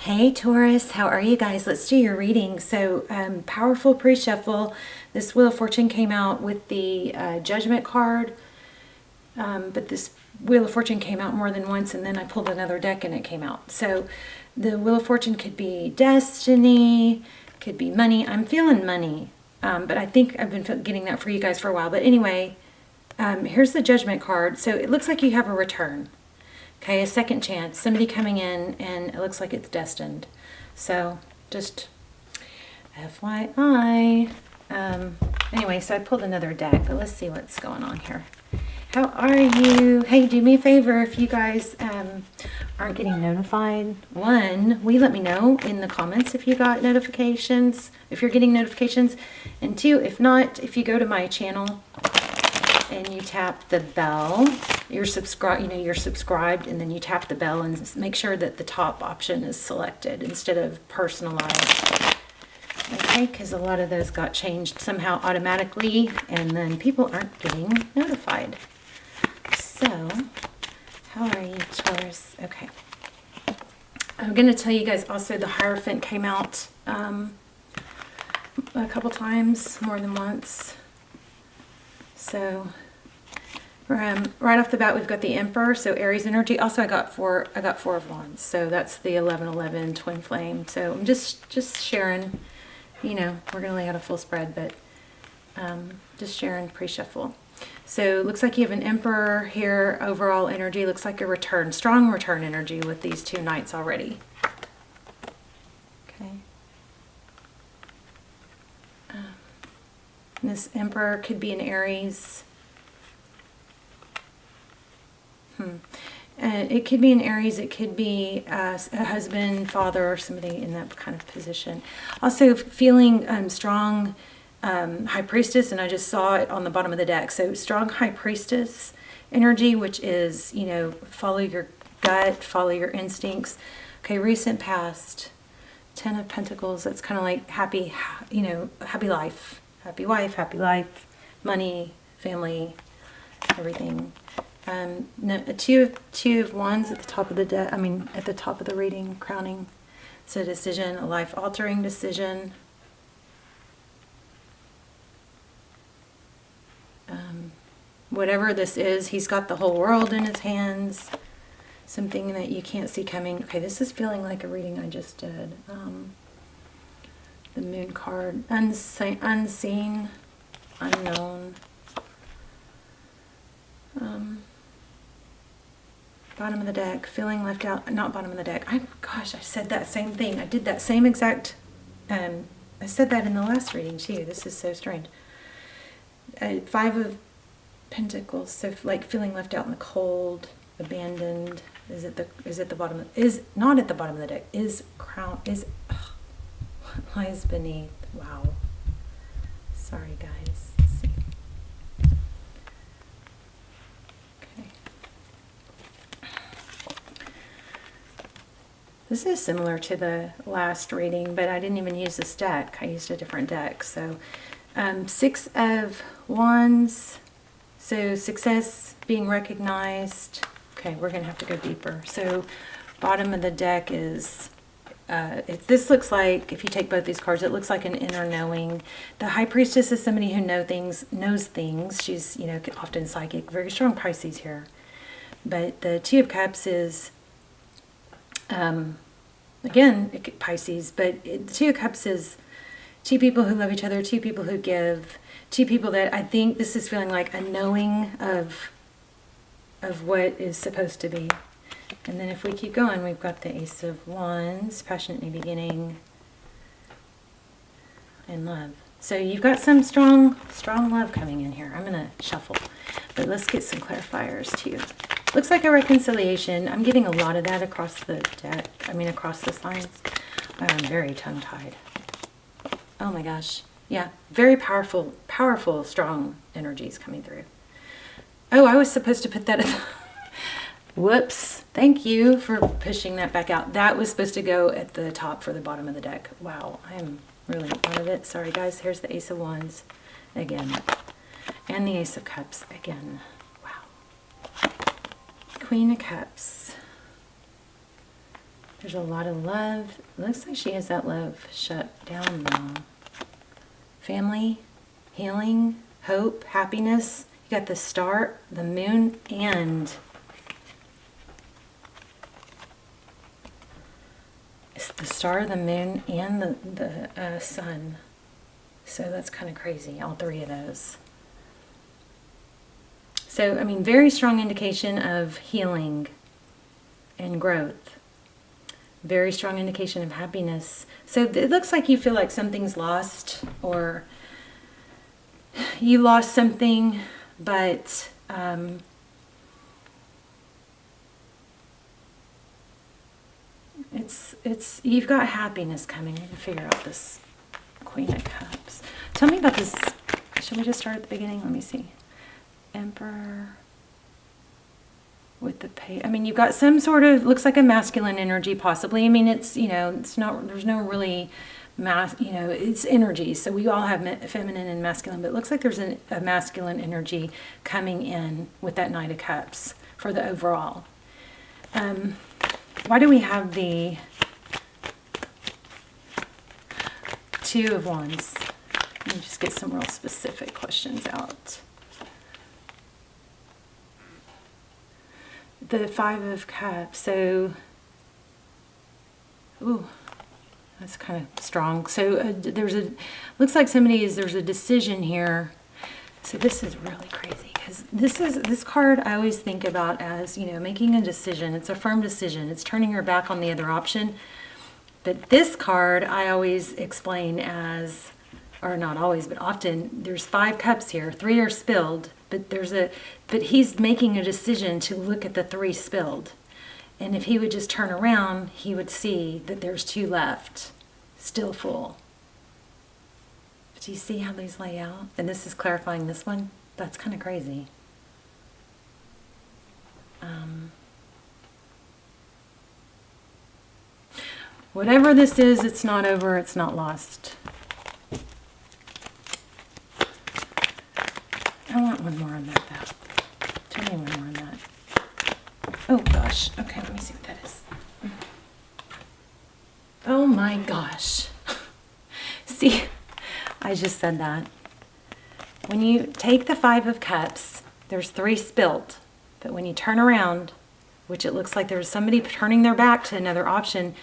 Hey Taurus, how are you guys? Let's do your reading. So, powerful pre-shuffle. This Wheel of Fortune came out with the Judgment card, but this Wheel of Fortune came out more than once, and then I pulled another deck and it came out. So, the Wheel of Fortune could be destiny, could be money. I'm feeling money, but I think I've been getting that for you guys for a while. But anyway, here's the Judgment card. So, it looks like you have a return. Okay, a second chance, somebody coming in, and it looks like it's destined. So, just FYI. Anyway, so I pulled another deck, but let's see what's going on here. How are you? Hey, do me a favor if you guys aren't getting notified. One, will you let me know in the comments if you got notifications, if you're getting notifications. And two, if not, if you go to my channel and you tap the bell, you're subscribed, you're subscribed, and then you tap the bell and make sure that the top option is selected instead of personalized. Okay, because a lot of those got changed somehow automatically, and then people aren't getting notified. So, how are you, Taurus? Okay. I'm going to tell you guys also the Hierophant came out a couple times, more than once. So, right off the bat, we've got the Emperor, so Aries energy. Also, I got four of Wands, so that's the 11-11 twin flame. So I'm just sharing. We're gonna lay out a full spread, but just sharing pre-shuffle. So it looks like you have an Emperor here. Overall energy looks like a return, strong return energy with these two Knights already. Okay. This Emperor could be an Aries. It could be an Aries. It could be a husband, father, or somebody in that kind of position. Also feeling strong High Priestess, and I just saw it on the bottom of the deck. So strong High Priestess energy, which is, follow your gut, follow your instincts. Okay, recent past. 10 of Pentacles. That's kind of like happy, happy life. Happy wife, happy life, money, family, everything. No, two of Wands at the top of the deck. At the top of the reading, crowning. It's a decision, a life-altering decision. Whatever this is, he's got the whole world in his hands. Something that you can't see coming. Okay, this is feeling like a reading I just did. The Moon card, unseen, unknown. Bottom of the deck, feeling left out. Not bottom of the deck. Gosh, I said that same thing. I did that same exact. I said that in the last reading too. This is so strange. 5 of Pentacles. So like feeling left out in the cold, abandoned. Is it the bottom? Is not at the bottom of the deck. Is crown? Is what lies beneath? Wow. Sorry, guys. Let's see. Okay. This is similar to the last reading, but I didn't even use this deck. I used a different deck. So, 6 of Wands. So, success being recognized. Okay, we're going to have to go deeper. So, bottom of the deck is, this looks like, if you take both these cards, it looks like an inner knowing. The High Priestess is somebody who knows things. She's, often psychic, very strong Pisces here. But the Two of Cups is, again, Pisces, but the Two of Cups is two people who love each other, two people who give, two people that I think this is feeling like a knowing of what is supposed to be. And then if we keep going, we've got the Ace of Wands, passionate new beginning, and love. So you've got some strong love coming in here. I'm going to shuffle, but let's get some clarifiers too. Looks like a reconciliation. I'm getting a lot of that across the deck. Across the signs. I'm very tongue-tied. Oh my gosh. Yeah, very powerful, strong energies coming through. Oh, I was supposed to put that in. Whoops. Thank you for pushing that back out. That was supposed to go at the top for the bottom of the deck. Wow, I'm really out of it. Sorry, guys. Here's the Ace of Wands again. And the Ace of Cups again. Wow. Queen of Cups. There's a lot of love. It looks like she has that love shut down now. Family, healing, hope, happiness. You got the star, the moon, and it's the star, the moon, and the sun. So that's kind of crazy, all three of those. So, I mean, very strong indication of healing and growth. Very strong indication of happiness. So it looks like you feel like something's lost, or you lost something, but it's you've got happiness coming. You can figure out this Queen of Cups. Tell me about this. Should we just start at the beginning? Let me see. Emperor with the I mean, you've got some sort of, looks like a masculine energy possibly. I mean, it's, you know, it's not, there's no really you know, it's energy. So we all have feminine and masculine, but it looks like there's a masculine energy coming in with that Knight of Cups for the overall. Why do we have the Two of Wands? Let me just get some real specific questions out. The Five of Cups, so, ooh, that's kind of strong. So looks like there's a decision here. So this is really crazy, because this card I always think about as, you know, making a decision. It's a firm decision. It's turning your back on the other option. But this card I always explain as, or not always, but often, there's 5 cups here. 3 are spilled, but he's making a decision to look at the 3 spilled. And if he would just turn around, he would see that there's 2 left, still full. But do you see how these lay out? And this is clarifying this one. That's kind of crazy. Whatever this is, it's not over, it's not lost. I want one more on that, though. Tell me one more on that. Oh, gosh. Okay, let me see what that is. Oh, my gosh. See, I just said that. When you take the 5 of Cups, there's 3 spilled. But when you turn around, which it looks like there's somebody turning their back to another option,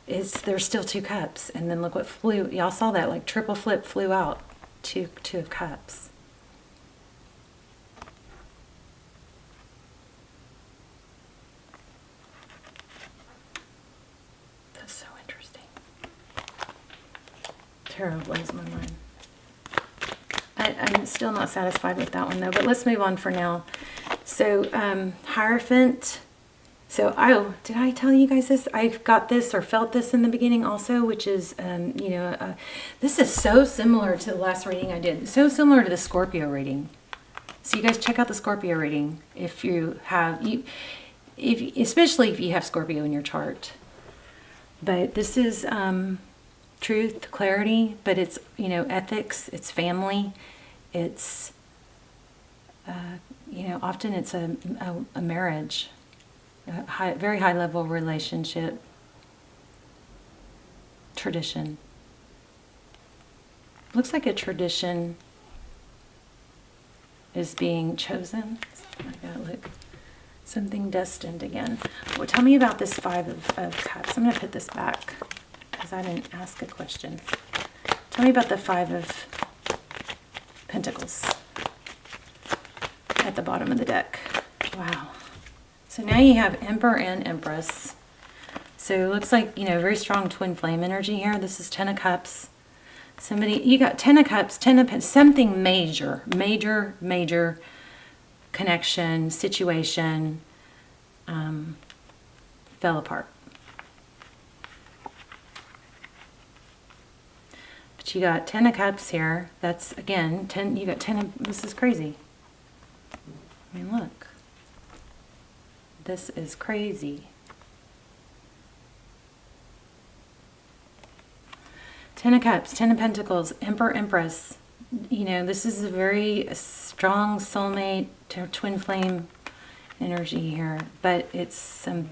there's still 2 cups. And then look what flew. Y'all saw that, like triple flip flew out. Two of Cups. That's so interesting. Tarot blows my mind. I'm still not satisfied with that one though, but let's move on for now. So Hierophant. So, did I tell you guys this? I got this or felt this in the beginning also, which is, you know, this is so similar to the last reading I did. So similar to the Scorpio reading. So you guys check out the Scorpio reading if you have, especially if you have Scorpio in your chart. But this is truth, clarity, but it's, you know, ethics, it's family, it's, you know, often it's a marriage. Very high level relationship, tradition. Looks like a tradition is being chosen. I gotta look. Something destined again. Well, tell me about this 5 of Cups. I'm going to put this back because I didn't ask a question. Tell me about the 5 of Pentacles at the bottom of the deck. Wow. So now you have Emperor and Empress. So it looks like, you know, very strong twin flame energy here. This is 10 of Cups. You got 10 of Cups, 10 of Pentacles, something major connection, situation, fell apart. But you got 10 of Cups here. That's, again, 10, you got 10 of, this is crazy. I mean, look. This is crazy. 10 of Cups, 10 of Pentacles, Emperor, Empress. You know, this is a very strong soulmate, twin flame energy here, but it's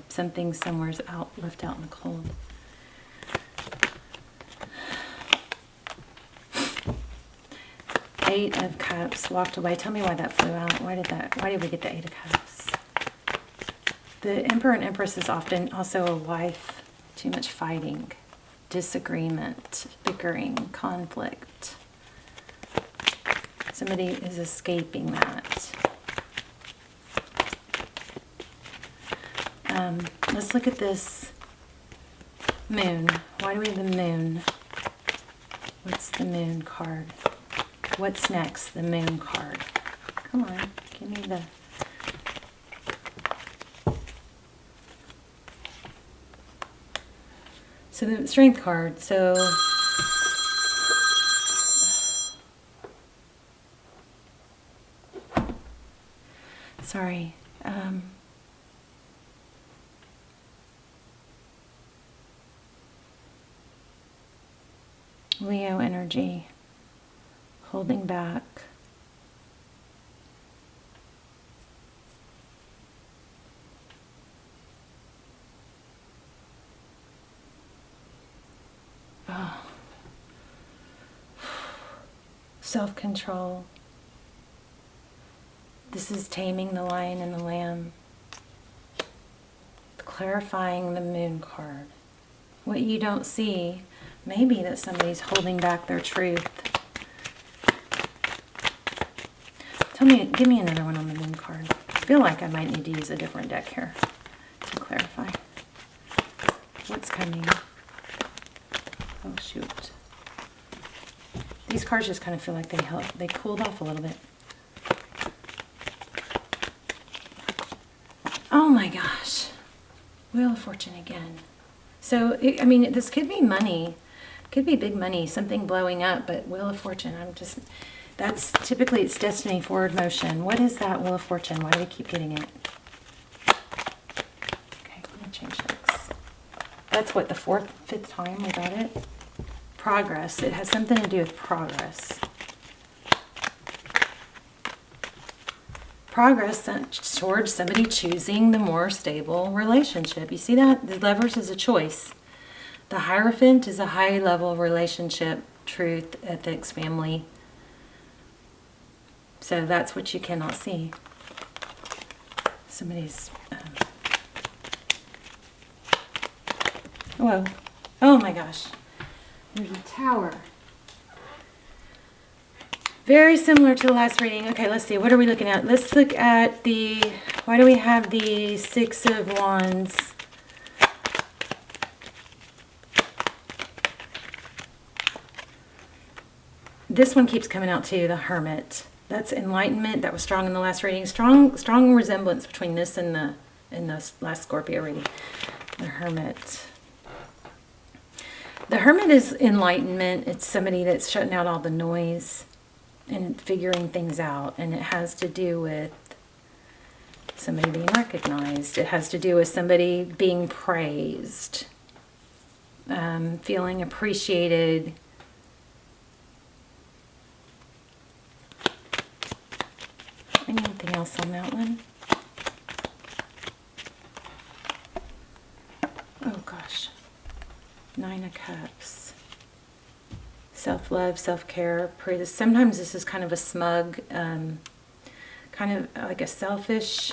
something somewhere's left out in the cold. Eight of Cups walked away. Tell me why that flew out. Why did we get the Eight of Cups? The Emperor and Empress is often also a wife. Too much fighting, disagreement, bickering, conflict. Somebody is escaping that. Let's look at this Moon. Why do we have the Moon? What's the Moon card? What's next? The Moon card. Come on, give me the... So the Strength card. So... Sorry. Leo energy. Holding back. Oh. Self-control. This is taming the lion and the lamb. Clarifying the Moon card. What you don't see, maybe that somebody's holding back their truth. Give me another one on the Moon card. I feel like I might need to use a different deck here to clarify what's coming. Oh shoot. These cards just kind of feel like they cooled off a little bit. Oh my gosh. Wheel of Fortune again. So, I mean, this could be money. Could be big money, something blowing up, but Wheel of Fortune, that's typically it's destiny, forward motion. What is that Wheel of Fortune? Why do we keep getting it? Okay, I'm going to change decks. That's what, the fifth time we got it? Progress. It has something to do with progress. Progress towards somebody choosing the more stable relationship. You see that? The Lovers is a choice. The Hierophant is a high-level relationship, truth, ethics, family. So that's what you cannot see. Somebody's... Whoa. Oh my gosh. There's a Tower. Very similar to the last reading. Okay, let's see. What are we looking at? Let's look at the... Why do we have the Six of Wands? This one keeps coming out too, the Hermit. That's enlightenment. That was strong in the last reading. Strong resemblance between this and the last Scorpio reading. The Hermit. The Hermit is enlightenment. It's somebody that's shutting out all the noise and figuring things out. And it has to do with somebody being recognized. It has to do with somebody being praised. Feeling appreciated. Anything else on that one? Oh gosh. Nine of Cups. Self-love, self-care. Sometimes this is kind of a smug, kind of like a selfish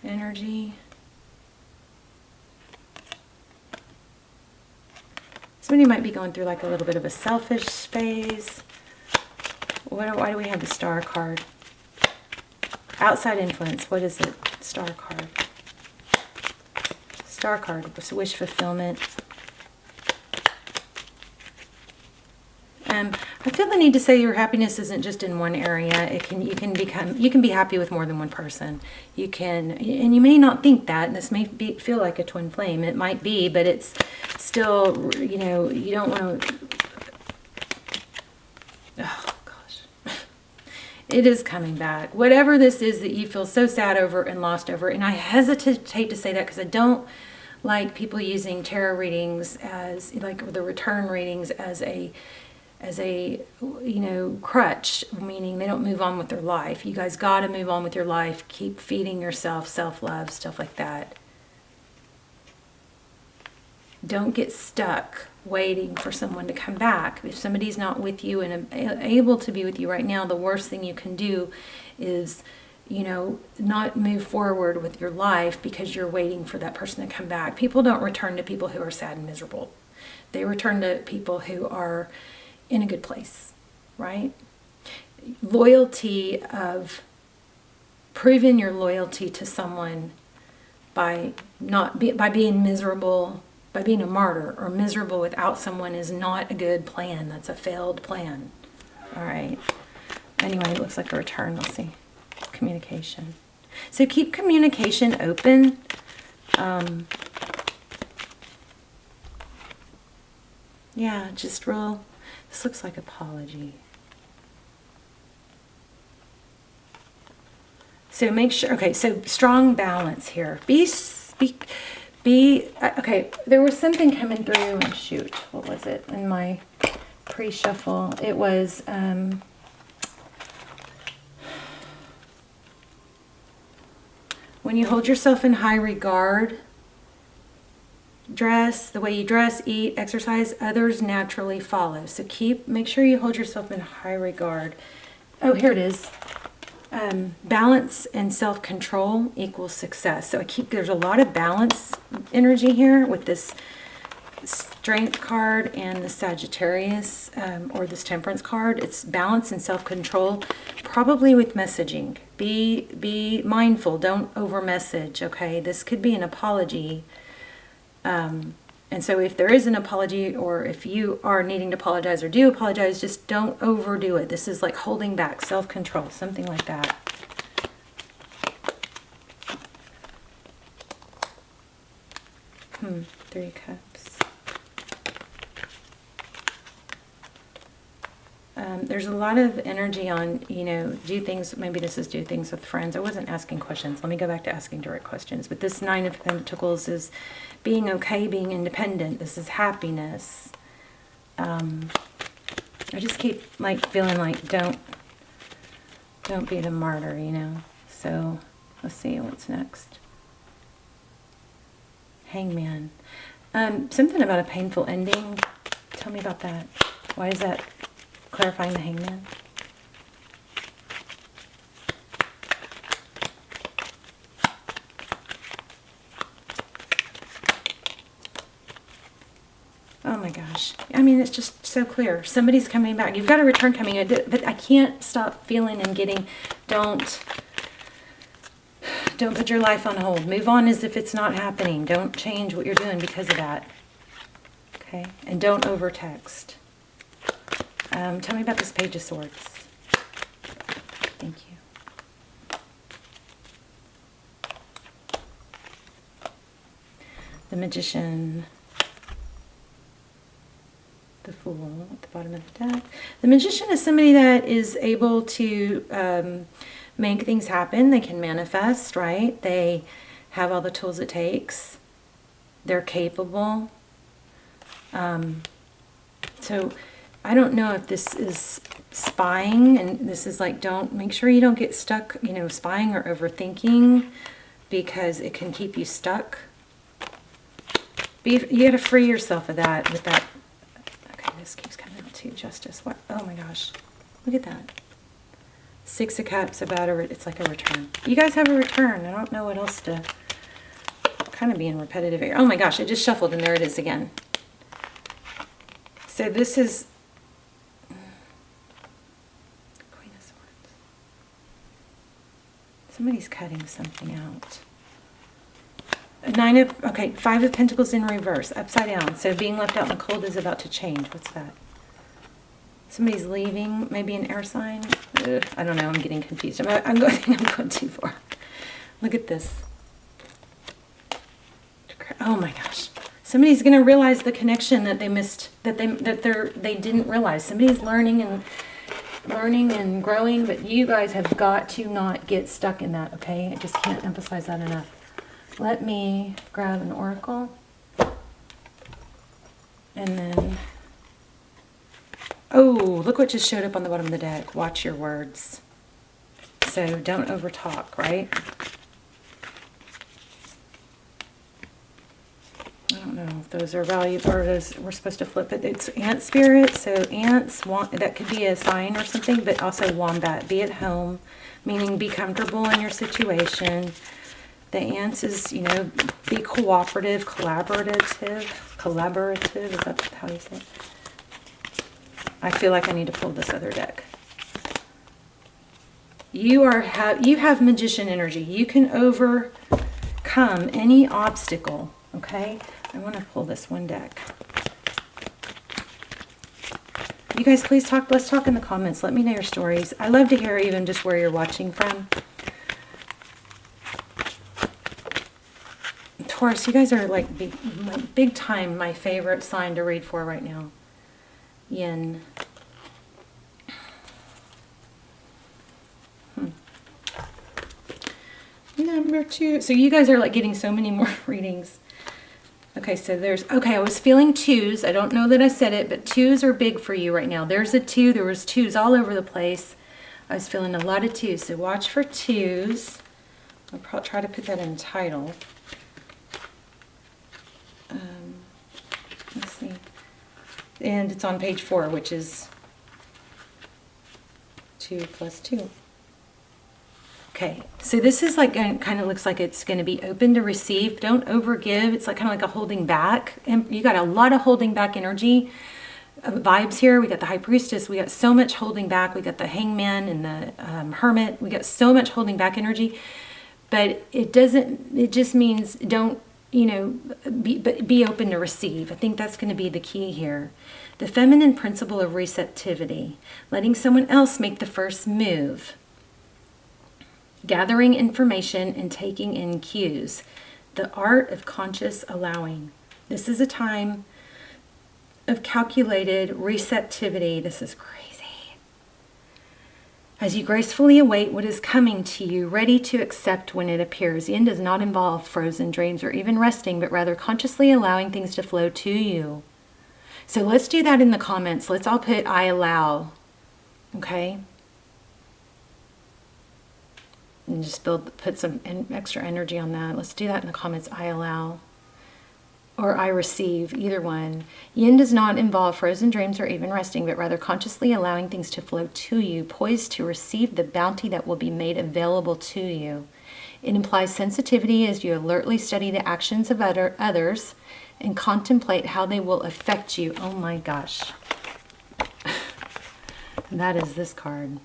energy. Somebody might be going through like a little bit of a selfish phase. Why do we have the Star card? Outside influence. What is it? Star card. Star card. Wish fulfillment. I feel the need to say your happiness isn't just in one area. You can be happy with more than one person. You can, and you may not think that, and this may feel like a twin flame. It might be, but it's still, you don't want to. Oh gosh, it is coming back. Whatever this is that you feel so sad over and lost over, and I hesitate to say that because I don't like people using tarot readings as, like the return readings, as a as a, you know, crutch, meaning they don't move on with their life. You guys got to move on with your life. Keep feeding yourself, self-love, stuff like that. Don't get stuck waiting for someone to come back. If somebody's not with you and able to be with you right now, the worst thing you can do is, you know, not move forward with your life because you're waiting for that person to come back. People don't return to people who are sad and miserable. They return to people who are in a good place, right? Loyalty of proving your loyalty to someone by being miserable, by being a martyr or miserable without someone is not a good plan. That's a failed plan. All right. Anyway, it looks like a return. Let's see. Communication. So keep communication open. Yeah, just real. This looks like apology. So make sure. Okay, so strong balance here. Okay, there was something coming through. Shoot, what was it in my pre-shuffle? It was when you hold yourself in high regard, dress, the way you dress, eat, exercise, others naturally follow. So make sure you hold yourself in high regard. Oh, here it is. Balance and self-control equals success. So there's a lot of balance energy here with this Strength card and the Sagittarius, or this Temperance card. It's balance and self-control, probably with messaging. Be mindful, don't over-message, okay? This could be an apology. And so if there is an apology, or if you are needing to apologize or do apologize, just don't overdo it. This is like holding back, self-control, something like that. Three Cups. There's a lot of energy on, you know, do things, maybe this is do things with friends. I wasn't asking questions. Let me go back to asking direct questions. But this Nine of Pentacles is being okay, being independent. This is happiness. I just keep like feeling like don't be the martyr, you know. So let's see what's next. Hangman. Something about a painful ending. Tell me about that. Why is that clarifying the Hangman? Oh my gosh. I mean, it's just so clear. Somebody's coming back. You've got a return coming in, but I can't stop feeling and getting, don't put your life on hold. Move on as if it's not happening. Don't change what you're doing because of that. Okay? And don't over-text. Tell me about this Page of Swords. Thank you. The Magician. The Fool at the bottom of the deck. The Magician is somebody that is able to make things happen. They can manifest, right? They have all the tools it takes. They're capable. So I don't know if this is spying, and this is like, make sure you don't get stuck, you know, spying or overthinking, because it can keep you stuck. You got to free yourself of that with that. Okay, this keeps coming out too. Justice. What? Oh my gosh. Look at that. Six of Cups about it's like a return. You guys have a return. I don't know what else to, kind of being repetitive here. Oh my gosh, it just shuffled and there it is again. So this is Queen of Swords. Somebody's cutting something out. Five of Pentacles in reverse, upside down. So being left out in the cold is about to change. What's that? Somebody's leaving, maybe an air sign. Ugh, I don't know, I'm getting confused. I think I'm going too far. Look at this. Oh my gosh. Somebody's going to realize the connection that they missed, that they didn't realize. Somebody's learning and growing, but you guys have got to not get stuck in that, okay? I just can't emphasize that enough. Let me grab an oracle. And then, Oh, look what just showed up on the bottom of the deck. Watch your words. So don't overtalk, right? I don't know if those are valued or those we're supposed to flip it. It's ant spirit, so ants want that could be a sign or something, but also wombat. Be at home, meaning be comfortable in your situation. The ants is, you know, be cooperative, collaborative. Is that how you say it? I feel like I need to pull this other deck. You have magician energy. You can overcome any obstacle. Okay, I want to pull this one deck. You guys, please talk. Let's talk in the comments. Let me know your stories. I love to hear even just where you're watching from. Taurus, you guys are like big time my favorite sign to read for right now. Yin. Number 2. So you guys are like getting so many more readings. Okay, so I was feeling 2s. I don't know that I said it, but 2s are big for you right now. There's a 2. There was 2s all over the place. I was feeling a lot of 2s. So watch for 2s. I'll probably try to put that in the title. Let's see. And it's on page 4, which is 2 plus 2. Okay, so this is like, kind of looks like it's going to be open to receive. Don't overgive. It's like kind of like a holding back. And you got a lot of holding back energy vibes here. We got the High Priestess. We got so much holding back. We got the Hangman and the Hermit. We got so much holding back energy. But it just means don't, you know, be open to receive. I think that's going to be the key here. The feminine principle of receptivity. Letting someone else make the first move. Gathering information and taking in cues. The art of conscious allowing. This is a time of calculated receptivity. This is crazy. As you gracefully await what is coming to you, ready to accept when it appears. Yin does not involve frozen dreams or even resting, but rather consciously allowing things to flow to you. So let's do that in the comments. Let's all put I allow. Okay? And just put some extra energy on that. Let's do that in the comments. I allow. Or I receive. Either one. Yin does not involve frozen dreams or even resting, but rather consciously allowing things to flow to you, poised to receive the bounty that will be made available to you. It implies sensitivity as you alertly study the actions of others and contemplate how they will affect you. Oh my gosh. That is this card.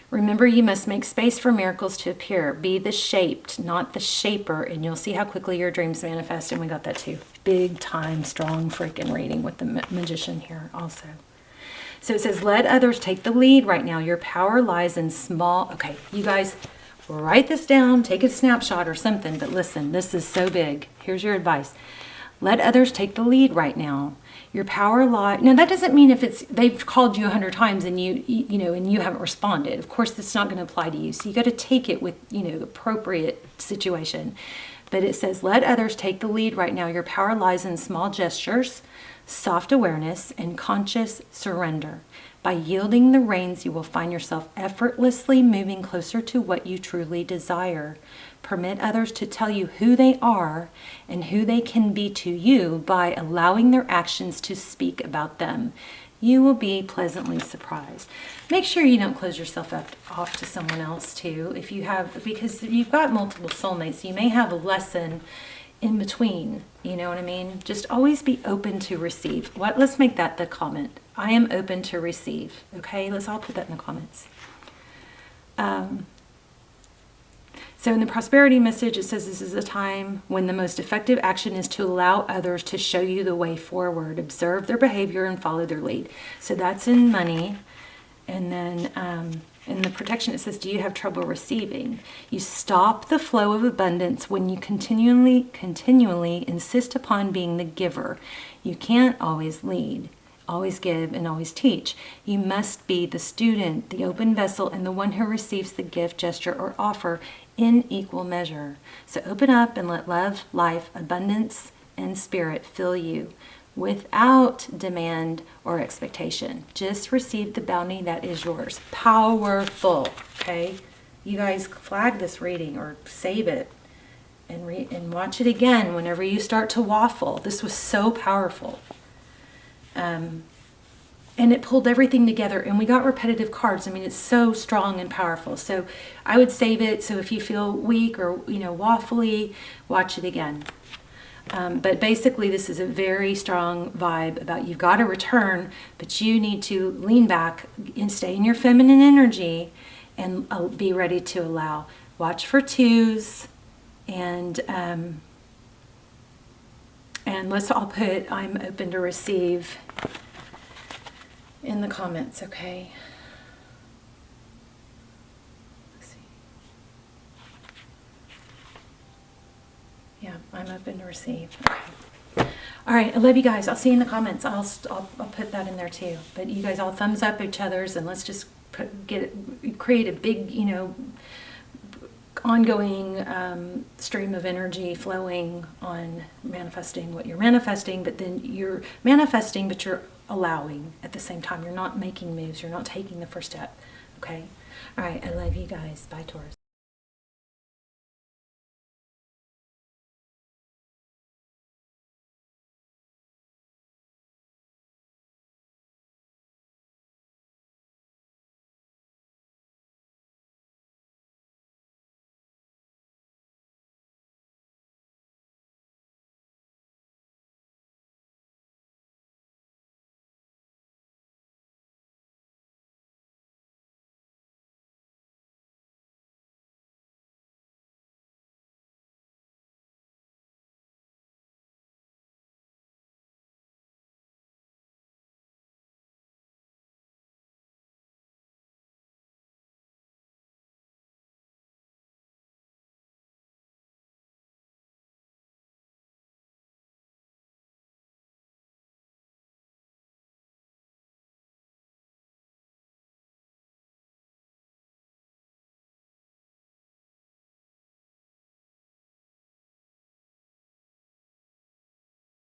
Remember, you must make space for miracles to appear. Be the shaped, not the shaper, and you'll see how quickly your dreams manifest. And we got that too. Big time, strong freaking reading with the magician here also. So it says, let others take the lead right now. Your power lies in small... Okay, you guys, write this down. Take a snapshot or something. But listen, this is so big. Here's your advice. Let others take the lead right now. Your power lies. Now that doesn't mean if they've called you 100 times and you know and you haven't responded. Of course, that's not going to apply to you. So you got to take it with the appropriate situation. But it says, let others take the lead right now. Your power lies in small gestures, soft awareness, and conscious surrender. By yielding the reins, you will find yourself effortlessly moving closer to what you truly desire. Permit others to tell you who they are and who they can be to you by allowing their actions to speak about them. You will be pleasantly surprised. Make sure you don't close yourself off to someone else too. Because you've got multiple soulmates, you may have a lesson in between. You know what I mean? Just always be open to receive. Let's make that the comment. I am open to receive. Okay, let's all put that in the comments. So in the prosperity message, it says this is a time when the most effective action is to allow others to show you the way forward. Observe their behavior and follow their lead. So that's in money. And then in the protection, it says, do you have trouble receiving? You stop the flow of abundance when you continually insist upon being the giver. You can't always lead, always give, and always teach. You must be the student, the open vessel, and the one who receives the gift, gesture, or offer in equal measure. So open up and let love, life, abundance, and spirit fill you. without demand or expectation. Just receive the bounty that is yours. Powerful, okay? You guys flag this reading or save it and watch it again whenever you start to waffle. This was so powerful. And it pulled everything together, and we got repetitive cards. I mean, it's so strong and powerful. So I would save it. So if you feel weak or, waffly, watch it again. But basically, this is a very strong vibe about you've got to return, but you need to lean back and stay in your feminine energy and be ready to allow. Watch for twos, and let's all put "I'm open to receive" in the comments, okay? Let's see. Yeah, I'm open to receive. Okay. All right, I love you guys. I'll see you in the comments. I'll put that in there too. But you guys all thumbs up each other's, and let's just create a big, ongoing stream of energy flowing on manifesting what you're manifesting. But then you're manifesting, but you're allowing at the same time. You're not making moves. You're not taking the first step. Okay. All right. I love you guys. Bye, Taurus.